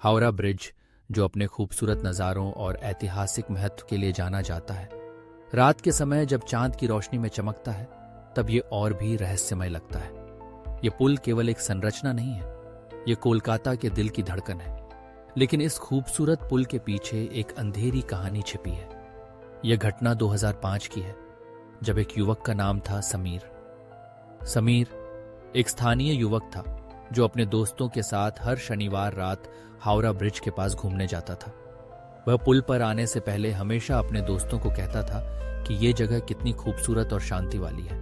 Howrah bridge, जो अपने खूबसूरत नज़ारों और ऐतिहासिक महत्व के लिए जाना जाता है, रात के समय जब चांद की रोशनी में चमकता है तब ये और भी रहस्यमय लगता है। ये पुल केवल एक संरचना नहीं है, ये कोलकाता के दिल की धड़कन है। लेकिन इस खूबसूरत पुल के पीछे एक अंधेरी कहानी छिपी है। यह घटना 2005 की है, जब एक युवक का नाम था समीर। समीर एक स्थानीय युवक था जो अपने दोस्तों के साथ हर शनिवार रात हावड़ा ब्रिज के पास घूमने जाता था। वह पुल पर आने से पहले हमेशा अपने दोस्तों को कहता था कि ये जगह कितनी खूबसूरत और शांति वाली है।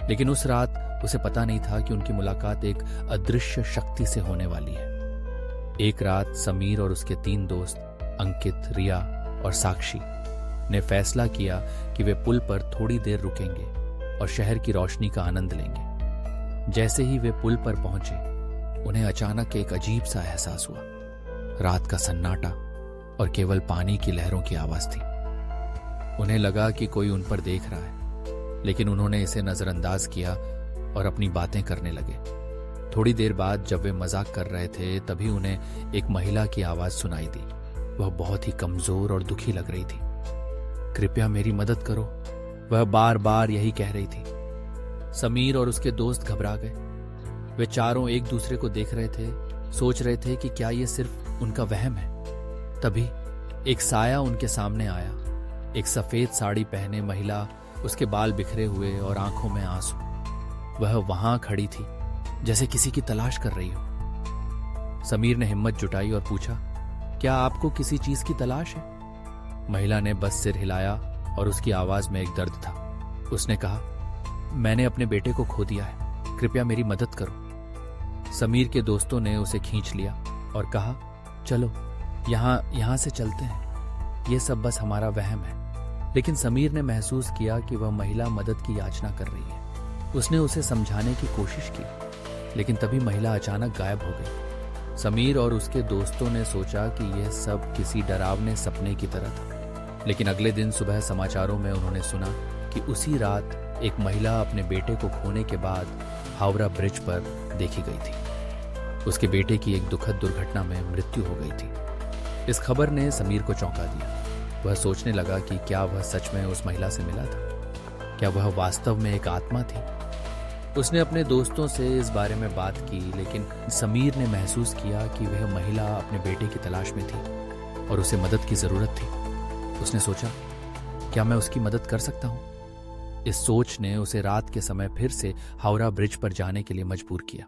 लेकिन उस रात उसे पता नहीं था कि उनकी मुलाकात एक अदृश्य शक्ति से होने वाली है। एक रात समीर और उसके 3 दोस्त अंकित, रिया और साक्षी ने फैसला किया कि वे पुल पर थोड़ी देर रुकेंगे और शहर की रोशनी का आनंद लेंगे। जैसे ही वे पुल पर पहुंचे, उन्हें अचानक एक अजीब सा एहसास हुआ। रात का सन्नाटा और केवल पानी की लहरों की आवाज थी। उन्हें लगा कि कोई उन पर देख रहा है, लेकिन उन्होंने इसे नजरअंदाज किया और अपनी बातें करने लगे। थोड़ी देर बाद जब वे मजाक कर रहे थे, तभी उन्हें एक महिला की आवाज सुनाई दी। वह बहुत ही कमजोर और दुखी लग रही थी। कृपया मेरी मदद करो, वह बार बार यही कह रही थी। समीर और उसके दोस्त घबरा गए। वे चारों एक दूसरे को देख रहे थे, सोच रहे थे कि क्या ये सिर्फ उनका वहम है। तभी एक साया उनके सामने आया। एक सफेद साड़ी पहने महिला, उसके बाल बिखरे हुए और आंखों में आंसू। वह वहां खड़ी थी जैसे किसी की तलाश कर रही हो। समीर ने हिम्मत जुटाई और पूछा, क्या आपको किसी चीज की तलाश है? महिला ने बस सिर हिलाया और उसकी आवाज में एक दर्द था। उसने कहा, मैंने अपने बेटे को खो दिया है, कृपया मेरी मदद करो। समीर के दोस्तों ने उसे खींच लिया और कहा, चलो यहां से चलते हैं, ये सब बस हमारा वहम है। लेकिन समीर ने महसूस किया कि वह महिला मदद की याचना कर रही है। उसने उसे समझाने की कोशिश की, लेकिन तभी महिला अचानक गायब हो गई। समीर और उसके दोस्तों ने सोचा कि यह सब किसी डरावने सपने की तरह था। लेकिन अगले दिन सुबह समाचारों में उन्होंने सुना कि उसी रात एक महिला अपने बेटे को खोने के बाद हावड़ा ब्रिज पर देखी गई थी। उसके बेटे की एक दुखद दुर्घटना में मृत्यु हो गई थी। इस खबर ने समीर को चौंका दिया। वह सोचने लगा कि क्या वह सच में उस महिला से मिला था? क्या वह वास्तव में एक आत्मा थी? उसने अपने दोस्तों से इस बारे में बात की, लेकिन समीर ने महसूस किया कि वह महिला अपने बेटे की तलाश में थी और उसे मदद की जरूरत थी। उसने सोचा, क्या मैं उसकी मदद कर सकता हूं? इस सोच ने उसे रात के समय फिर से हावड़ा ब्रिज पर जाने के लिए मजबूर किया।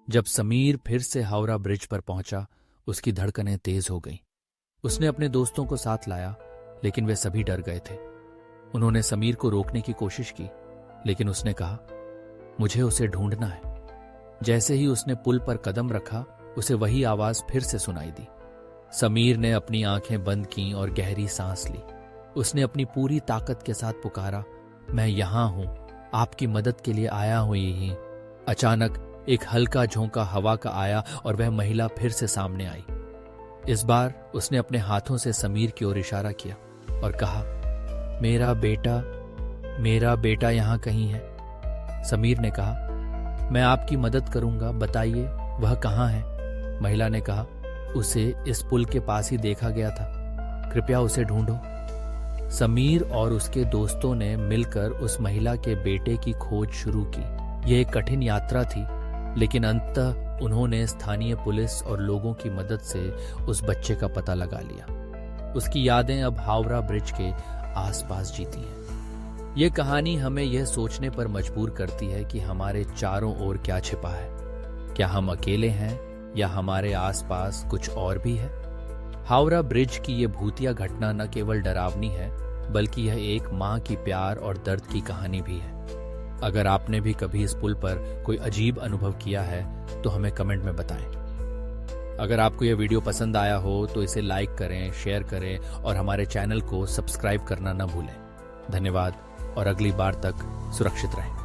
जब समीर फिर से हावड़ा ब्रिज पर पहुंचा, उसकी धड़कनें तेज हो गईं। उसने अपने दोस्तों को साथ लाया, लेकिन वे सभी डर गए थे। उन्होंने समीर को रोकने की कोशिश की, लेकिन उसने कहा, मुझे उसे ढूंढना है। जैसे ही उसने पुल पर कदम रखा, उसे वही आवाज फिर से सुनाई दी। समीर ने अपनी आंखें बंद की और गहरी सांस ली। उसने अपनी पूरी ताकत के साथ पुकारा, मैं यहां हूं, आपकी मदद के लिए आया हूं यहीं। अचानक एक हल्का झोंका हवा का आया और वह महिला फिर से सामने आई। इस बार उसने अपने हाथों से समीर की ओर इशारा किया और कहा, मेरा बेटा यहां कहीं है। समीर ने कहा, मैं आपकी मदद करूंगा, बताइए वह कहां है? महिला ने कहा, उसे इस पुल के पास ही देखा गया था, कृपया उसे ढूंढो। समीर और उसके दोस्तों ने मिलकर उस महिला के बेटे की खोज शुरू की। यह एक कठिन यात्रा थी, लेकिन अंततः उन्होंने स्थानीय पुलिस और लोगों की मदद से उस बच्चे का पता लगा लिया। उसकी यादें अब हावड़ा ब्रिज के आसपास जीती हैं। ये कहानी हमें यह सोचने पर मजबूर करती है कि हमारे चारों ओर क्या छिपा है। क्या हम अकेले हैं या हमारे आसपास कुछ और भी है? हावड़ा ब्रिज की ये भूतिया घटना न केवल डरावनी है, बल्कि यह एक माँ की प्यार और दर्द की कहानी भी है। अगर आपने भी कभी इस पुल पर कोई अजीब अनुभव किया है तो हमें कमेंट में बताएं। अगर आपको यह वीडियो पसंद आया हो तो इसे लाइक करें, शेयर करें और हमारे चैनल को सब्सक्राइब करना न भूलें। धन्यवाद और अगली बार तक सुरक्षित रहें।